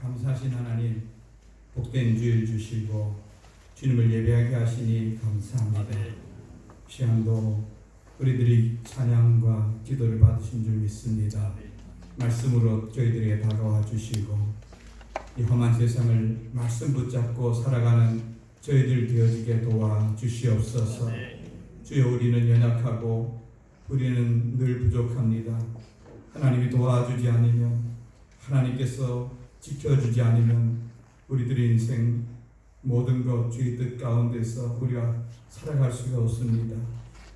감사하신 하나님, 복된 주일 주시고 주님을 예배하게 하시니 감사합니다. 시간도 우리들이 찬양과 기도를 받으신 줄 믿습니다. 말씀으로 저희들에게 다가와 주시고 이 험한 세상을 말씀 붙잡고 살아가는 저희들 되어지게 도와 주시옵소서. 주여, 우리는 연약하고 우리는 늘 부족합니다. 하나님이 도와주지 않으면, 하나님께서 지켜주지 않으면 우리들의 인생 모든 것 주의 뜻 가운데서 우리가 살아갈 수가 없습니다.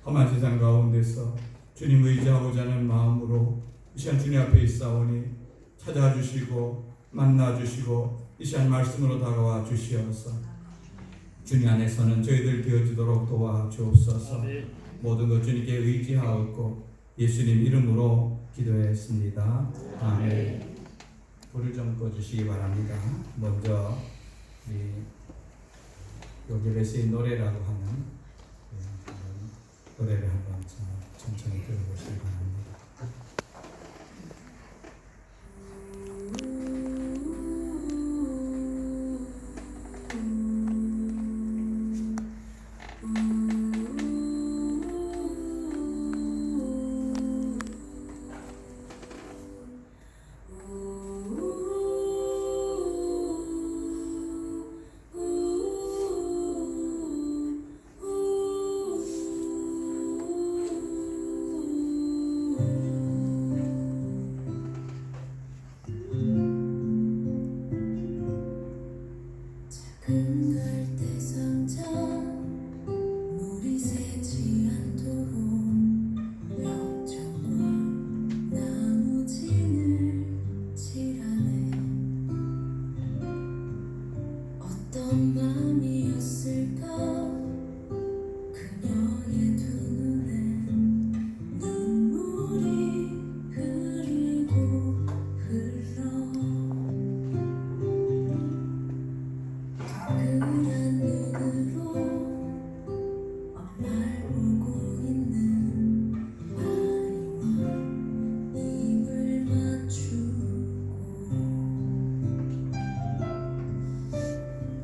험한 세상 가운데서 주님 의지하고자 하는 마음으로 이 시간 주님 앞에 있사오니 찾아와 주시고 만나 주시고 이 시간 말씀으로 다가와 주시옵소서. 주님 안에서는 저희들 되어지도록 도와주옵소서. 모든 것 주님께 의지하옵고 예수님 이름으로 기도했습니다. 아멘. 불을 좀 꺼주시기 바랍니다. 먼저 요게베스의 노래라고 하는 노래를 한번 천천히 들어보시기 바랍니다.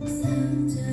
상자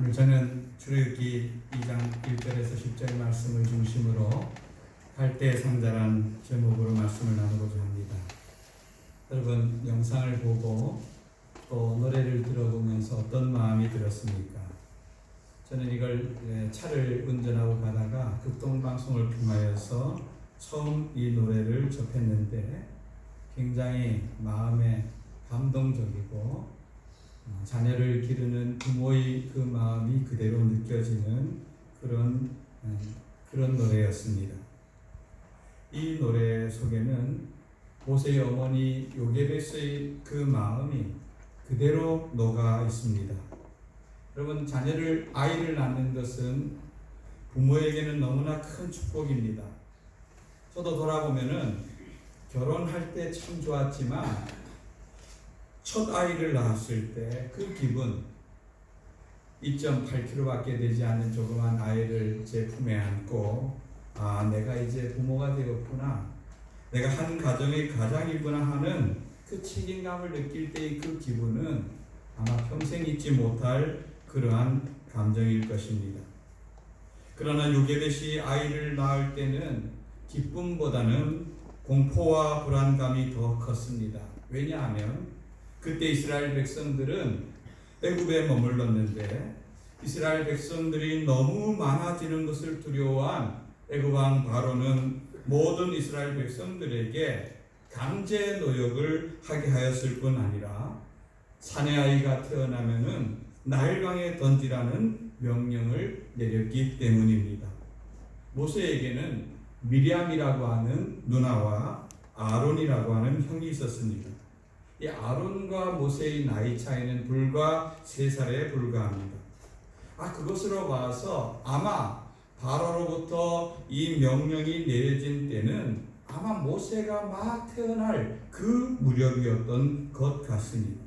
오늘 저는 출애굽기 2장 1절에서 10절의 말씀을 중심으로 갈대의 상자란 제목으로 말씀을 나누고자 합니다. 여러분 영상을 보고 또 노래를 들어보면서 어떤 마음이 들었습니까? 저는 이걸 차를 운전하고 가다가 극동방송을 통하여서 처음 이 노래를 접했는데 굉장히 마음에 감동적이고 자녀를 기르는 부모의 그 마음이 그대로 느껴지는 그런 노래였습니다. 이 노래 속에는 모세의 어머니 요게벳의 그 마음이 그대로 녹아 있습니다. 여러분 아이를 낳는 것은 부모에게는 너무나 큰 축복입니다. 저도 돌아보면은 결혼할 때 참 좋았지만 첫 아이를 낳았을 때 그 기분, 2.8kg밖에 되지 않는 조그만 아이를 제 품에 안고 내가 이제 부모가 되었구나, 내가 한 가정의 가장이구나 하는 그 책임감을 느낄 때의 그 기분은 아마 평생 잊지 못할 그러한 감정일 것입니다. 그러나 요게벳이 아이를 낳을 때는 기쁨보다는 공포와 불안감이 더 컸습니다. 왜냐하면 그때 이스라엘 백성들은 애굽에 머물렀는데 이스라엘 백성들이 너무 많아지는 것을 두려워한 애굽 왕 바로는 모든 이스라엘 백성들에게 강제 노역을 하게 하였을 뿐 아니라 사내 아이가 태어나면은 나일강에 던지라는 명령을 내렸기 때문입니다. 모세에게는 미리암이라고 하는 누나와 아론이라고 하는 형이 있었습니다. 이 아론과 모세의 나이 차이는 불과 3살에 불과합니다. 그것으로 봐서 아마 바로로부터 이 명령이 내려진 때는 아마 모세가 막 태어날 그 무렵이었던 것 같습니다.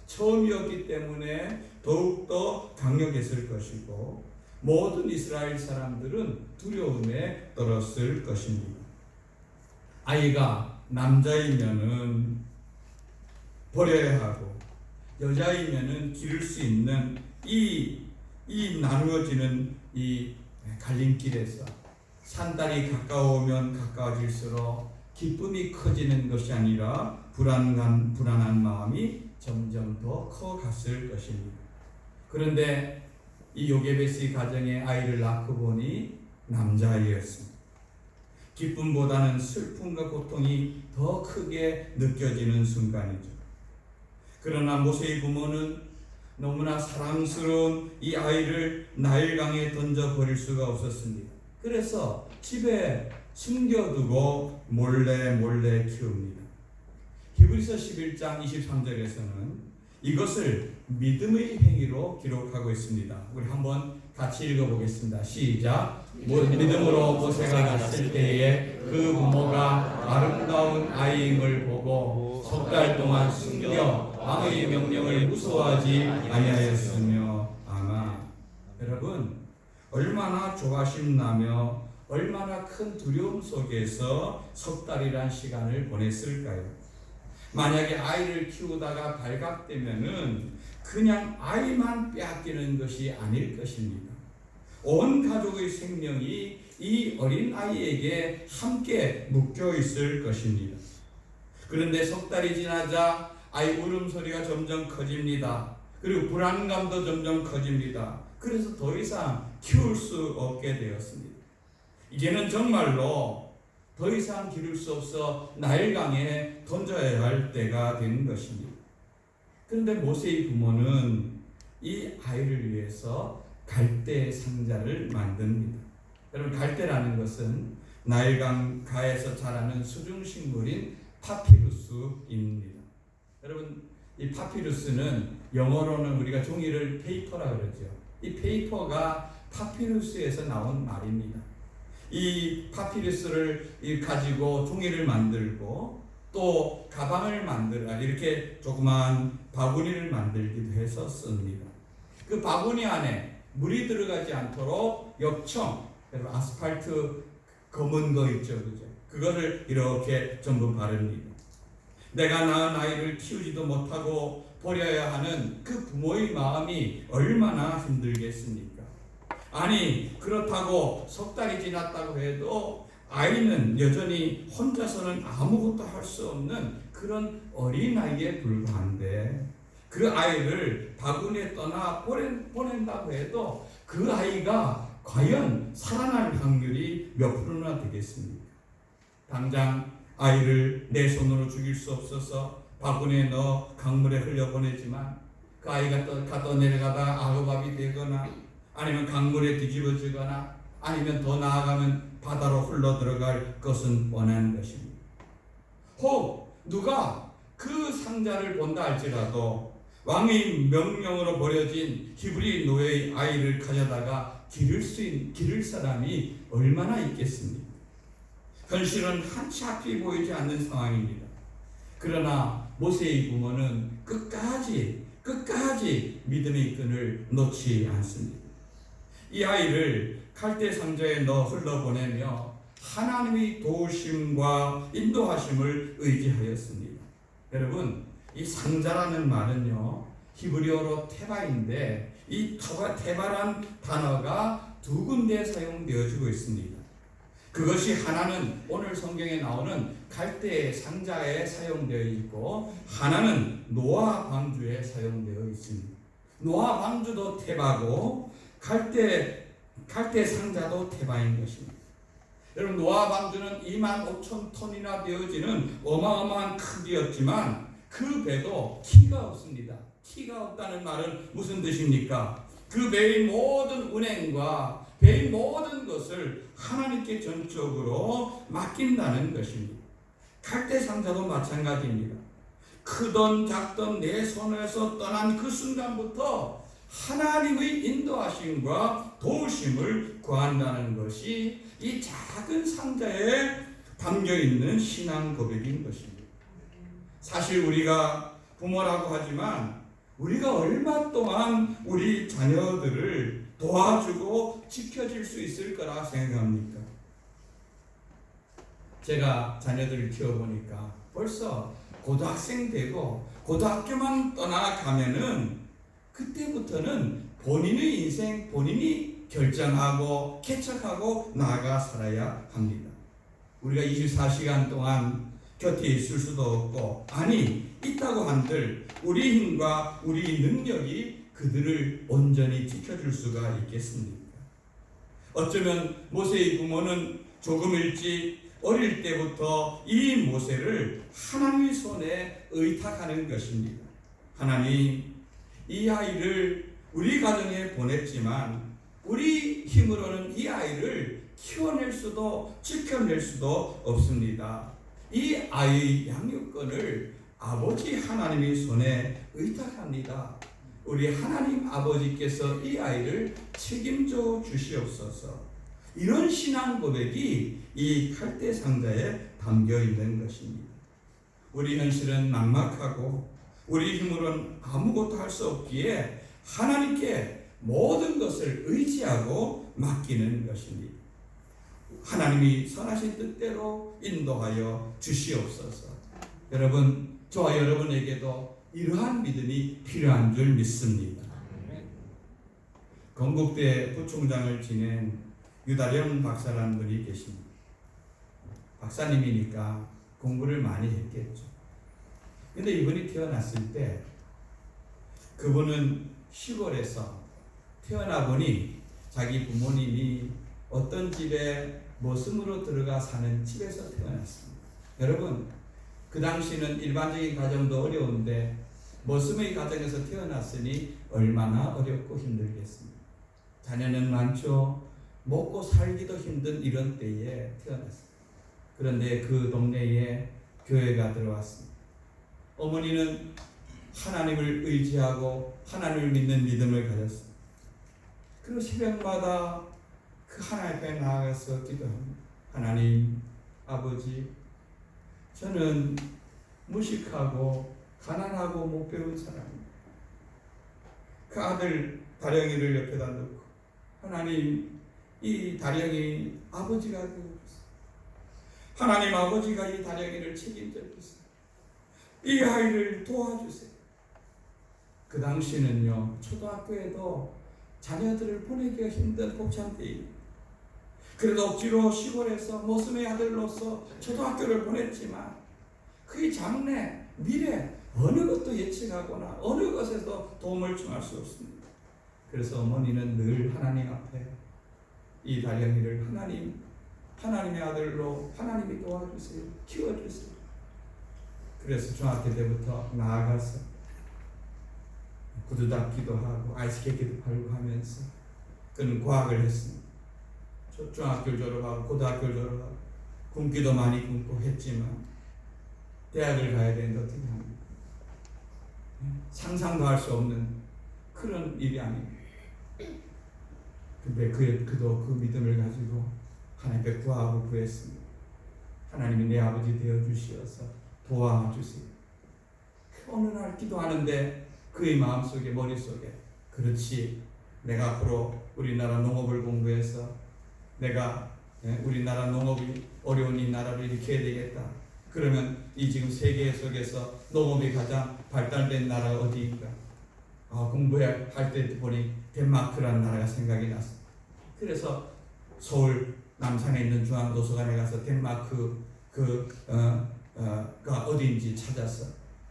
처음이었기 때문에 더욱더 강력했을 것이고 모든 이스라엘 사람들은 두려움에 떨었을 것입니다. 아이가 남자이면은 버려야 하고 여자이면은 기를 수 있는 이 나누어지는 이 갈림길에서 산달이 가까우면 가까워질수록 기쁨이 커지는 것이 아니라 불안한 마음이 점점 더 커갔을 것입니다. 그런데 이 요게벳의 가정에 아이를 낳고 보니 남자아이였습니다. 기쁨보다는 슬픔과 고통이 더 크게 느껴지는 순간이죠. 그러나 모세의 부모는 너무나 사랑스러운 이 아이를 나일강에 던져버릴 수가 없었습니다. 그래서 집에 숨겨두고 몰래 키웁니다. 히브리서 11장 23절에서는 이것을 믿음의 행위로 기록하고 있습니다. 우리 한번 같이 읽어보겠습니다. 시작. 믿음으로 모세가 났을 때에 그 부모가 아름다운 아이임을 보고 석 달 동안 숨겨 왕의 명령을 무서워하지 아니하였으며. 아마 여러분 얼마나 조바심 나며 얼마나 큰 두려움 속에서 석 달이란 시간을 보냈을까요? 만약에 아이를 키우다가 발각되면은 그냥 아이만 빼앗기는 것이 아닐 것입니다. 온 가족의 생명이 이 어린 아이에게 함께 묶여 있을 것입니다. 그런데 석 달이 지나자 아이 울음소리가 점점 커집니다. 그리고 불안감도 점점 커집니다. 그래서 더 이상 키울 수 없게 되었습니다. 이제는 정말로 더 이상 기를 수 없어 나일강에 던져야 할 때가 된 것입니다. 그런데 모세의 부모는 이 아이를 위해서 갈대 상자를 만듭니다. 여러분 갈대라는 것은 나일강 가에서 자라는 수중식물인 파피루스입니다. 여러분 이 파피루스는 영어로는 우리가 종이를 페이퍼라 그러죠. 이 페이퍼가 파피루스에서 나온 말입니다. 이 파피루스를 가지고 종이를 만들고 또 가방을 만들어 이렇게 조그만 바구니를 만들기도 해서 씁니다. 그 바구니 안에 물이 들어가지 않도록 엽청, 여러분 아스팔트 검은 거 있죠, 그죠? 그거를 이렇게 전부 바릅니다. 내가 낳은 아이를 키우지도 못하고 버려야 하는 그 부모의 마음이 얼마나 힘들겠습니까? 아니, 그렇다고 석 달이 지났다고 해도 아이는 여전히 혼자서는 아무것도 할 수 없는 그런 어린아이에 불과한데, 그 아이를 바구니에 떠나 보낸다고 해도 그 아이가 과연 살아날 확률이 몇 프로나 되겠습니까? 당장 아이를 내 손으로 죽일 수 없어서 바구니에 넣어 강물에 흘려보내지만 그 아이가 가다 내려가다 아급압이 되거나 아니면 강물에 뒤집어지거나 아니면 더 나아가면 바다로 흘러 들어갈 것은 원하는 것입니다. 혹 누가 그 상자를 본다 할지라도 왕의 명령으로 버려진 히브리 노예의 아이를 가져다가 기를 사람이 얼마나 있겠습니까? 현실은 한치 앞이 보이지 않는 상황입니다. 그러나 모세의 부모는 끝까지 믿음의 끈을 놓지 않습니다. 이 아이를 갈대 상자에 넣어 흘러보내며 하나님의 도우심과 인도하심을 의지하였습니다. 여러분, 이 상자라는 말은요, 히브리어로 테바인데 이 테바란 단어가 두 군데 사용되어지고 있습니다. 그것이 하나는 오늘 성경에 나오는 갈대 상자에 사용되어 있고 하나는 노아 방주에 사용되어 있습니다. 노아 방주도 테바고 갈대 상자도 테바인 것입니다. 여러분, 노아 방주는 25,000톤이나 되어지는 어마어마한 크기였지만 그 배도 키가 없습니다. 키가 없다는 말은 무슨 뜻입니까? 그 배의 모든 운행과 배의 모든 것을 하나님께 전적으로 맡긴다는 것입니다. 갈대 상자도 마찬가지입니다. 크던 작던 내 손에서 떠난 그 순간부터 하나님의 인도하심과 도우심을 구한다는 것이 이 작은 상자에 담겨있는 신앙 고백인 것입니다. 사실 우리가 부모라고 하지만 우리가 얼마 동안 우리 자녀들을 도와주고 지켜줄 수 있을 거라 생각합니까? 제가 자녀들을 키워보니까 벌써 고등학생 되고 고등학교만 떠나가면은 그때부터는 본인의 인생 본인이 결정하고 개척하고 나아가 살아야 합니다. 우리가 24시간 동안 곁에 있을 수도 없고, 아니 있다고 한들 우리 힘과 우리 능력이 그들을 온전히 지켜줄 수가 있겠습니까? 어쩌면 모세의 부모는 조금 일찍 어릴 때부터 이 모세를 하나님의 손에 의탁하는 것입니다. 하나님, 이 아이를 우리 가정에 보냈지만 우리 힘으로는 이 아이를 키워낼 수도 지켜낼 수도 없습니다. 이 아이의 양육권을 아버지 하나님의 손에 의탁합니다. 우리 하나님 아버지께서 이 아이를 책임져 주시옵소서. 이런 신앙 고백이 이 갈대 상자에 담겨 있는 것입니다. 우리 현실은 막막하고 우리 힘으로는 아무것도 할 수 없기에 하나님께 모든 것을 의지하고 맡기는 것입니다. 하나님이 선하신 뜻대로 인도하여 주시옵소서. 여러분, 저와 여러분에게도 이러한 믿음이 필요한 줄 믿습니다. 건국대 부총장을 지낸 유다령 박사라는 분이 계십니다. 박사님이니까 공부를 많이 했겠죠. 근데 이분이 태어났을 때 그분은 시골에서 태어나 보니 자기 부모님이 어떤 집에 머슴으로 들어가 사는 집에서 태어났습니다. 여러분, 그 당시는 일반적인 가정도 어려운데 머슴의 가정에서 태어났으니 얼마나 어렵고 힘들겠습니까? 자녀는 많죠. 먹고 살기도 힘든 이런 때에 태어났습니다. 그런데 그 동네에 교회가 들어왔습니다. 어머니는 하나님을 의지하고 하나님을 믿는 믿음을 가졌습니다. 그리고 새벽마다 그 하나님 앞에 나아가서 기도합니다. 하나님, 아버지, 저는 무식하고 가난하고 못 배운 사람입니다. 그 아들 다령이를 옆에다 놓고 하나님, 이 다령이 아버지가 되고 있습니다. 하나님, 아버지가 이 다령이를 책임져 주세요. 이 아이를 도와주세요. 그 당시는요, 초등학교에도 자녀들을 보내기가 힘든 벅찬 때입니다. 그래도 억지로 시골에서 모습의 아들로서 초등학교를 보냈지만 그의 장래, 미래 어느 것도 예측하거나 어느 것에도 도움을 청할 수 없습니다. 그래서 어머니는 늘 하나님 앞에 이 다령이를 하나님의 아들로 하나님이 도와주세요, 키워주세요. 그래서 중학교 때부터 나아가서 구두 닦기도 하고 아이스케이크도 팔고 하면서 그는 과학을 했습니다. 중학교를 졸업하고 고등학교를 졸업하고 굶기도 많이 굶고 했지만 대학을 가야 되는데 어떻게 합니까? 상상도 할 수 없는 그런 일이 아닙니다. 근데 그도 그 믿음을 가지고 하나님께 구하고 구했습니다. 하나님이 내 아버지 되어주시어서 도와주세요. 어느 날 기도하는데 그의 마음속에 머릿속에 그렇지, 내가 앞으로 우리나라 농업을 공부해서 내가 우리나라 농업이 어려운 이 나라를 일으켜야 되겠다. 그러면 이 지금 세계 속에서 농업이 가장 발달된 나라가 어디인가? 공부할 때 보니 덴마크라는 나라가 생각이 났습니다. 그래서 서울 남산에 있는 중앙도서관에 가서 덴마크 가 어디인지 찾아서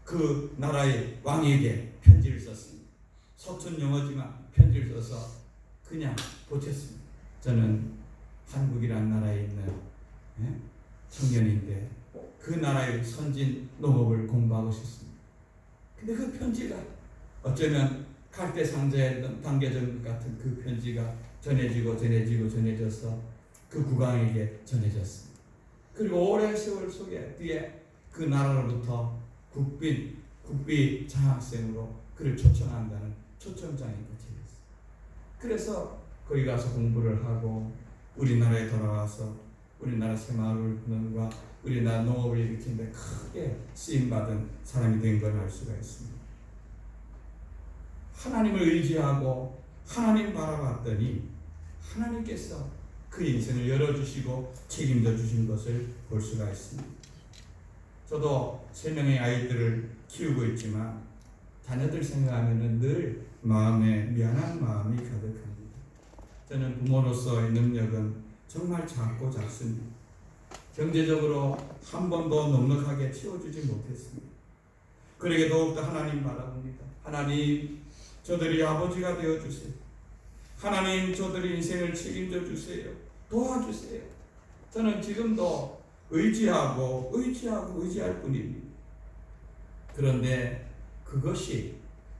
그 나라의 왕에게 편지를 썼습니다. 서툰 영어지만 편지를 써서 그냥 보냈습니다. 저는 한국이라는 나라에 있는 청년인데 그 나라의 선진 농업을 공부하고 싶습니다. 근데 그 편지가 어쩌면 갈대 상자에 담겨진 것 같은 그 편지가 전해져서 그 국왕에게 전해졌습니다. 그리고 오랜 세월 속에 뒤에 그 나라로부터 국비 장학생으로 그를 초청한다는 초청장이 붙여졌어요. 그래서 거기 가서 공부를 하고 우리나라에 돌아와서 우리나라 새마을과 우리나라 농업을 일으키는데 크게 쓰임받은 사람이 된 걸 알 수가 있습니다. 하나님을 의지하고 하나님 바라봤더니 하나님께서 그 인생을 열어주시고 책임져 주신 것을 볼 수가 있습니다. 저도 3명의 아이들을 키우고 있지만 자녀들 생각하면 늘 마음에 미안한 마음이 가득합니다. 저는 부모로서의 능력은 정말 작고 작습니다. 경제적으로 한 번도 넉넉하게 채워주지 못했습니다. 그러게 더욱더 하나님 바라봅니다. 하나님, 저들이 아버지가 되어주세요. 하나님, 저들의 인생을 책임져 주세요. 도와주세요. 저는 지금도 의지할 뿐입니다. 그런데 그것이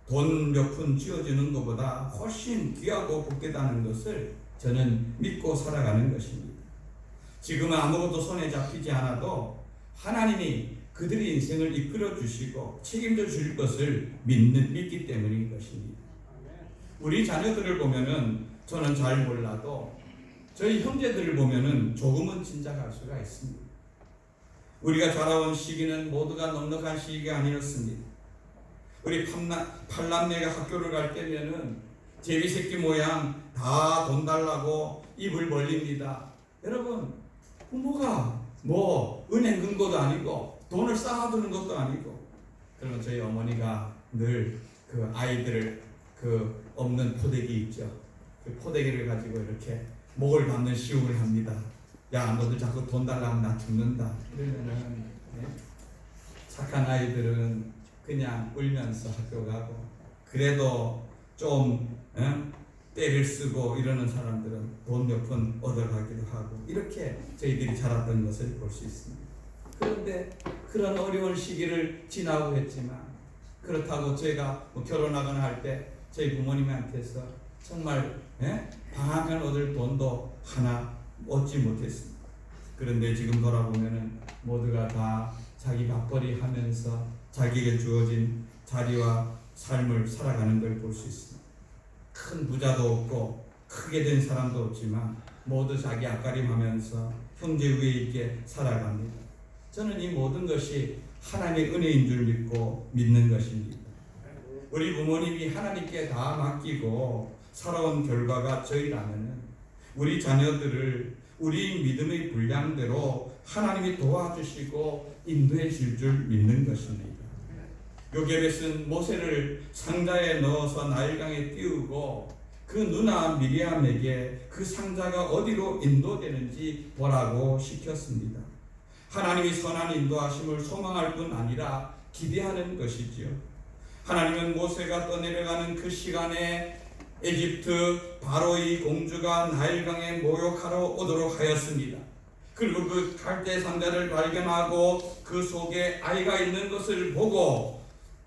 돈 몇 푼 쥐어주는 것보다 훨씬 귀하고 복되다는 것을 저는 믿고 살아가는 것입니다. 지금은 아무것도 손에 잡히지 않아도 하나님이 그들의 인생을 이끌어 주시고 책임져 주실 것을 믿기 때문인 것입니다. 우리 자녀들을 보면은 저는 잘 몰라도 저희 형제들을 보면은 조금은 짐작할 수가 있습니다. 우리가 자라온 시기는 모두가 넉넉한 시기가 아니었습니다. 우리 팔남매가 학교를 갈 때면은 제비새끼 모양 다 돈 달라고 입을 벌립니다. 여러분, 부모가 은행 금고도 아니고 돈을 쌓아두는 것도 아니고, 그러면 저희 어머니가 늘 그 아이들을 그 없는 포대기 있죠. 그 포대기를 가지고 이렇게 목을 감는 시험을 합니다. 야, 너들 자꾸 돈 달라면 나 죽는다. 그러면은 착한 아이들은 그냥 울면서 학교 가고, 그래도 좀 때를 쓰고 이러는 사람들은 돈 몇 푼 얻어가기도 하고, 이렇게 저희들이 자랐던 것을 볼 수 있습니다. 그런데 그런 어려운 시기를 지나고 했지만, 그렇다고 저희가 결혼하거나 할 때 저희 부모님한테서 정말 방학을 얻을 돈도 하나 얻지 못했습니다. 그런데 지금 돌아보면은 모두가 다 자기 맞벌이 하면서 자기에게 주어진 자리와 삶을 살아가는 걸 볼 수 있습니다. 큰 부자도 없고 크게 된 사람도 없지만 모두 자기 앞가림하면서 형제 위에 있게 살아갑니다. 저는 이 모든 것이 하나님의 은혜인 줄 믿는 것입니다. 우리 부모님이 하나님께 다 맡기고 살아온 결과가 저희라면 우리 자녀들을 우리 믿음의 분량대로 하나님이 도와주시고 인도해 줄 믿는 것입니다. 요게벳은 모세를 상자에 넣어서 나일강에 띄우고 그 누나 미리암에게 그 상자가 어디로 인도되는지 보라고 시켰습니다. 하나님이 선한 인도하심을 소망할 뿐 아니라 기대하는 것이지요. 하나님은 모세가 떠내려가는 그 시간에 에집트 바로의 공주가 나일강에 모욕하러 오도록 하였습니다. 그리고 그 갈대 상자를 발견하고 그 속에 아이가 있는 것을 보고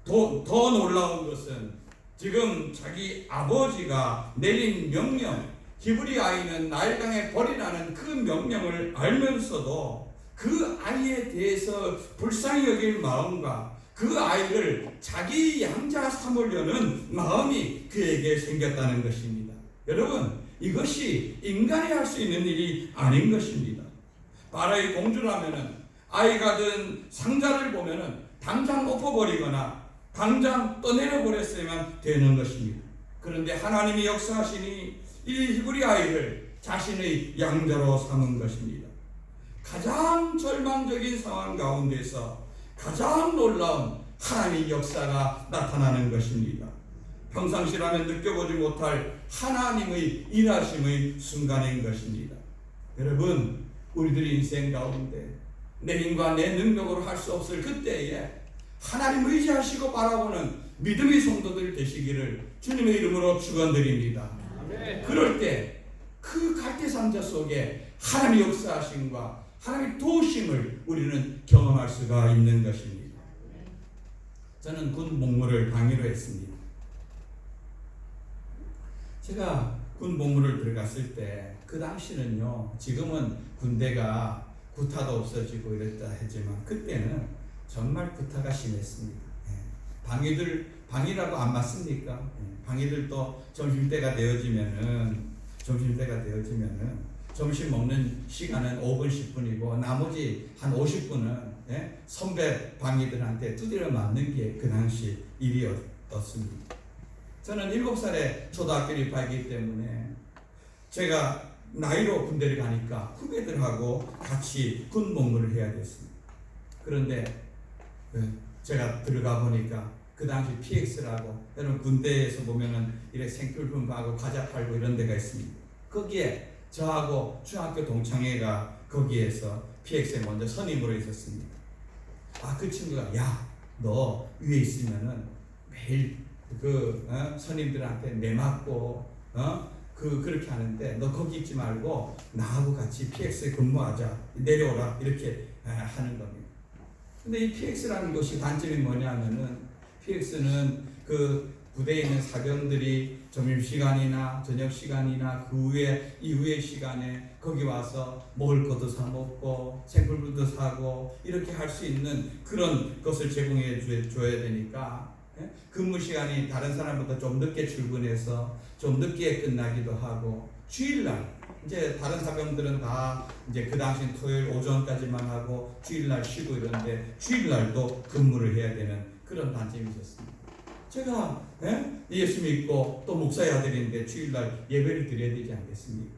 더 놀라운 것은 지금 자기 아버지가 내린 명령, 히브리 아이는 나일강에 버리라는 그 명령을 알면서도 그 아이에 대해서 불쌍히 여길 마음과 그 아이를 자기 양자 삼으려는 마음이 그에게 생겼다는 것입니다. 여러분, 이것이 인간이 할 수 있는 일이 아닌 것입니다. 바로의 공주라면은 아이가 든 상자를 보면은 당장 엎어버리거나 당장 떠내려 버렸어야만 되는 것입니다. 그런데 하나님이 역사하시니 이 히브리 아이를 자신의 양자로 삼은 것입니다. 가장 절망적인 상황 가운데서 가장 놀라운 하나님의 역사가 나타나는 것입니다. 평상시라면 느껴보지 못할 하나님의 일하심의 순간인 것입니다. 여러분, 우리들의 인생 가운데 내 힘과 내 능력으로 할 수 없을 그때에 하나님 의지하시고 바라보는 믿음의 성도들 되시기를 주님의 이름으로 축원드립니다. 그럴 때 그 갈대상자 속에 하나님의 역사하심과 하나님의 도우심을 우리는 경험할 수가 있는 것입니다. 저는 군 복무를 강의로 했습니다. 제가 군 복무를 들어갔을 때 그 당시는요, 지금은 군대가 구타도 없어지고 이랬다 하지만 그때는 정말 구타가 심했습니다. 방위라고 안 맞습니까? 방위들도 점심때가 되어지면은 점심 먹는 시간은 5분, 10분이고 나머지 한 50분은 선배 방위들한테 두드려 맞는 게 그 당시 일이었습니다. 저는 7살에 초등학교를 입학했기 때문에 제가 나이로 군대를 가니까 후배들하고 같이 군 복무를 해야 됐습니다. 그런데 제가 들어가 보니까 그 당시 PX라고, 여러분 군대에서 보면은 이렇게 생필품 파고 과자 팔고 이런 데가 있습니다. 거기에 저하고 중학교 동창회가 거기에서 PX에 먼저 선임으로 있었습니다. 그 친구가 야, 너 위에 있으면은 매일 선임들한테 매맞고 그렇게 하는데 너 거기 있지 말고 나하고 같이 PX에 근무하자, 내려오라, 이렇게 하는 겁니다. 근데 이 PX라는 것이 단점이 뭐냐면은 PX는 그 부대에 있는 사병들이 점심시간이나 저녁시간이나 그 이후의 시간에 거기 와서 먹을 것도 사 먹고 생필품도 사고 이렇게 할 수 있는 그런 것을 제공해 줘야 되니까 근무 시간이 다른 사람보다 좀 늦게 출근해서 좀 늦게 끝나기도 하고, 주일날 이제 다른 사병들은 다 이제 그 당시 토요일 오전까지만 하고 주일날 쉬고 이런데 주일날도 근무를 해야 되는 그런 단점이 있었습니다. 제가 예수 믿고 또 목사의 아들인데 주일날 예배를 드려야 되지 않겠습니까?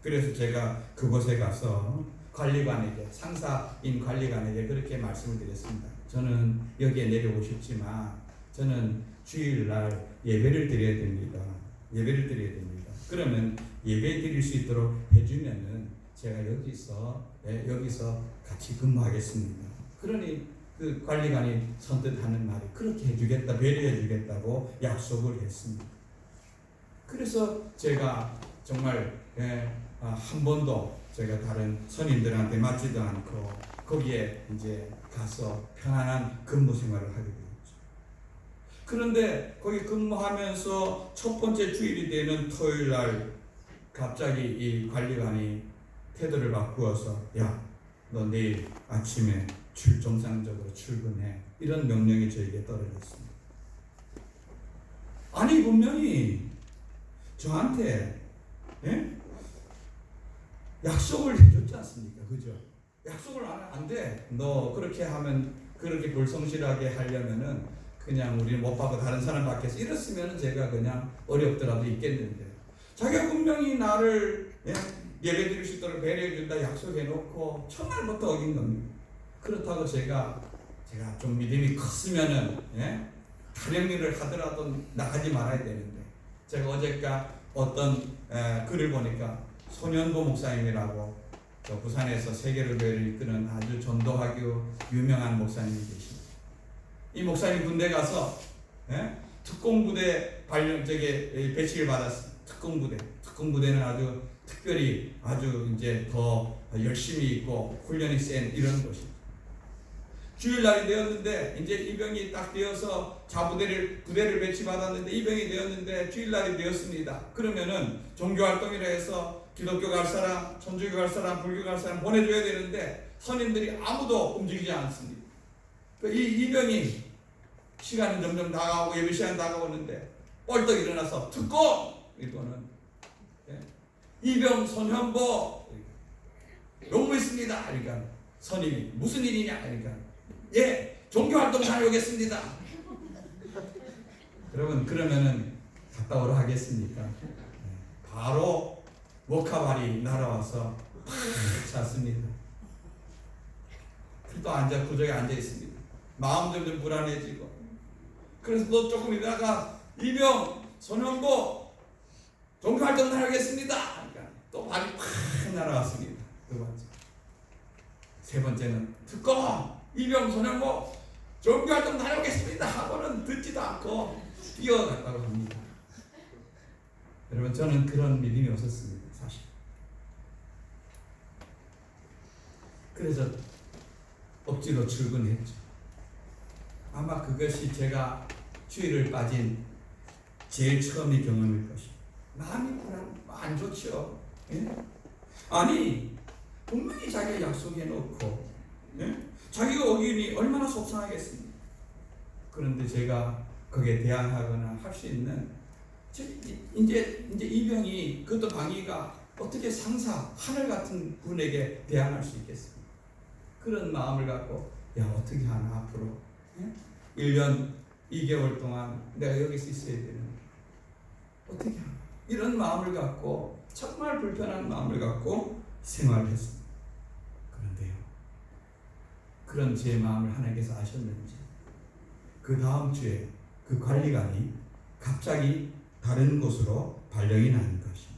그래서 제가 그곳에 가서 관리관에게, 상사인 관리관에게 그렇게 말씀을 드렸습니다. 저는 여기에 내려오고 싶지만 저는 주일날 예배를 드려야 됩니다. 예배를 드려야 됩니다. 그러면 예배 드릴 수 있도록 해주면은 제가 여기서 같이 근무하겠습니다. 그러니 그 관리관이 선뜻 하는 말이 그렇게 해주겠다, 배려해주겠다고 약속을 했습니다. 그래서 제가 정말 한 번도 제가 다른 선임들한테 맞지도 않고 거기에 이제 가서 편안한 근무 생활을 하게 되었죠. 그런데 거기 근무하면서 첫 번째 주일이 되는 토요일 날 갑자기 이 관리관이 태도를 바꾸어서 야, 너 내일 아침에 정상적으로 출근해, 이런 명령이 저에게 떨어졌습니다. 아니 분명히 저한테 약속을 해줬지 않습니까? 그죠? 약속을 안 돼. 너 그렇게 하면, 그렇게 불성실하게 하려면은 그냥 우리는 못 받고 다른 사람 받겠어. 이랬으면 제가 그냥 어렵더라도 있겠는데, 자기가 분명히 나를 예배 드릴 수 있도록 배려해 준다 약속해 놓고 첫날부터 어긴 겁니다. 그렇다고 제가 제가 좀 믿음이 컸으면은 다른 일을 하더라도 나가지 말아야 되는데, 제가 어제가 어떤 글을 보니까 손현보 목사님이라고 부산에서 세계를 이끄는 아주 전도하기 유명한 목사님이 계십니다. 이 목사님 군대 가서 특공부대 배치를 받았습니다. 특공부대는 아주 특별히 아주 이제 더 열심히 있고 훈련이 센 이런 곳입니다. 주일날이 되었는데 이제 이병이 딱 되어서 부대를 배치받았는데 이병이 되었는데 주일날이 되었습니다. 그러면은 종교활동이라 해서 기독교 갈 사람, 천주교 갈 사람, 불교 갈 사람 보내줘야 되는데 선임들이 아무도 움직이지 않습니다. 이 이병이 시간이 점점 다가오고 예배 시간 다가오는데 뻘떡 일어나서 특공! 이거는 이병 손현보 용무 있습니다. 그러니까 선임이 무슨 일이냐? 그러니까 종교활동 다녀오겠습니다. 여러분 그러면은 갔다 오라 하겠습니까? 바로 워카발이 날아와서 찼습니다. 또 구석에 앉아 있습니다. 마음 점점 불안해지고, 그래서 또 조금 있다가 이병 손현보 종교활동 다녀오겠습니다. 그러니까 또 발이 팍 날아왔습니다. 두 번째, 세 번째는 특공 이병 손현보 종교활동 다녀오겠습니다 하고는 듣지도 않고 뛰어갔다고 합니다. 여러분 저는 그런 믿음이 없었습니다. 사실. 그래서 억지로 출근했죠. 아마 그것이 제가 주일을 빠진 제일 처음의 경험일 것입니다. 마음이 안 좋죠. 아니 분명히 자기가 약속해놓고 자기가 어기니 얼마나 속상하겠습니까? 그런데 제가 거기에 대항하거나 할 수 있는 이제 이병이 그것도 방위가 어떻게 상사 하늘 같은 분에게 대항할 수 있겠습니까? 그런 마음을 갖고 어떻게 하나 앞으로 1년 2개월 동안 내가 여기서 있어야 되는데 어떻게 하나 이런 마음을 갖고 정말 불편한 마음을 갖고 생활을 했습니다. 그런데요, 그런 제 마음을 하나님께서 아셨는지 그 다음 주에 그 관리관이 갑자기 다른 곳으로 발령이 난 것입니다.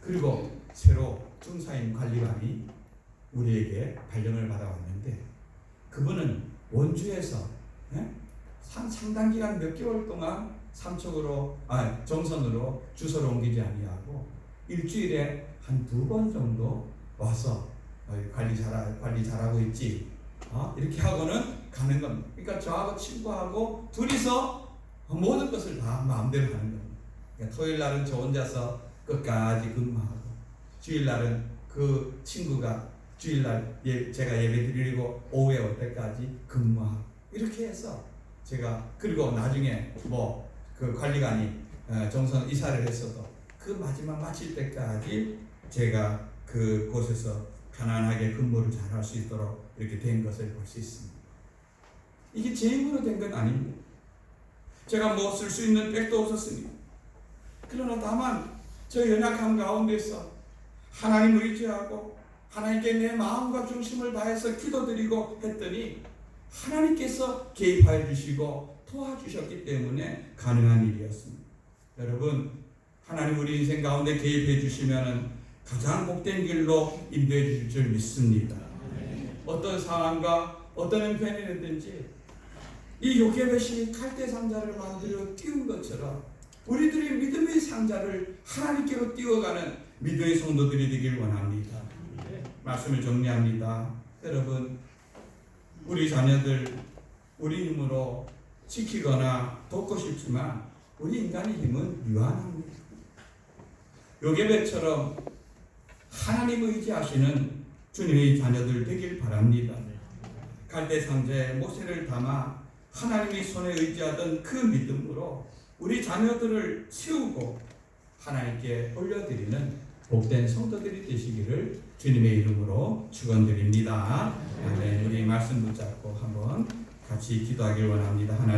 그리고 새로 중사인 관리관이 우리에게 발령을 받아왔는데, 그분은 원주에서 상당 기간 몇 개월 동안 정선으로 주소를 옮기지 아니하고 일주일에 한 2번 정도 와서 관리 잘하고 있지 이렇게 하고는 가는 겁니다. 그러니까 저하고 친구하고 둘이서 모든 것을 다 마음대로 하는 겁니다. 그러니까 토요일 날은 저 혼자서 끝까지 근무하고, 주일 날은 그 친구가 주일날 제가 예배 드리고 오후에 올 때까지 근무하고, 이렇게 해서 제가, 그리고 나중에 그 관리관이 정선 이사를 했어도 그 마지막 마칠 때까지 제가 그곳에서 편안하게 근무를 잘 할 수 있도록 이렇게 된 것을 볼 수 있습니다. 이게 제 힘으로 된 건 아닙니다. 제가 쓸 수 있는 백도 없었습니다. 그러나 다만 저 연약한 가운데서 하나님을 의지하고 하나님께 내 마음과 중심을 다해서 기도드리고 했더니 하나님께서 개입하여 주시고 도와주셨기 때문에 가능한 일이었습니다. 여러분, 하나님 우리 인생 가운데 개입해 주시면 가장 복된 길로 인도해 주실 줄 믿습니다. 어떤 상황과 어떤 형편이든지 이 요게벳이 칼대 상자를 만들어 띄운 것처럼 우리들이 믿음의 상자를 하나님께로 띄워가는 믿음의 성도들이 되길 원합니다. 말씀을 정리합니다. 여러분, 우리 자녀들 우리 힘으로 지키거나 돕고 싶지만 우리 인간의 힘은 유한합니다. 요게벳처럼 하나님 의지하시는 주님의 자녀들 되길 바랍니다. 갈대 상자에 모세를 담아 하나님의 손에 의지하던 그 믿음으로 우리 자녀들을 세우고 하나님께 올려드리는 복된 성도들이 되시기를 주님의 이름으로 축원드립니다. 아멘. 우리 말씀 붙잡고 한번 같이 기도하길 원합니다. 하나님.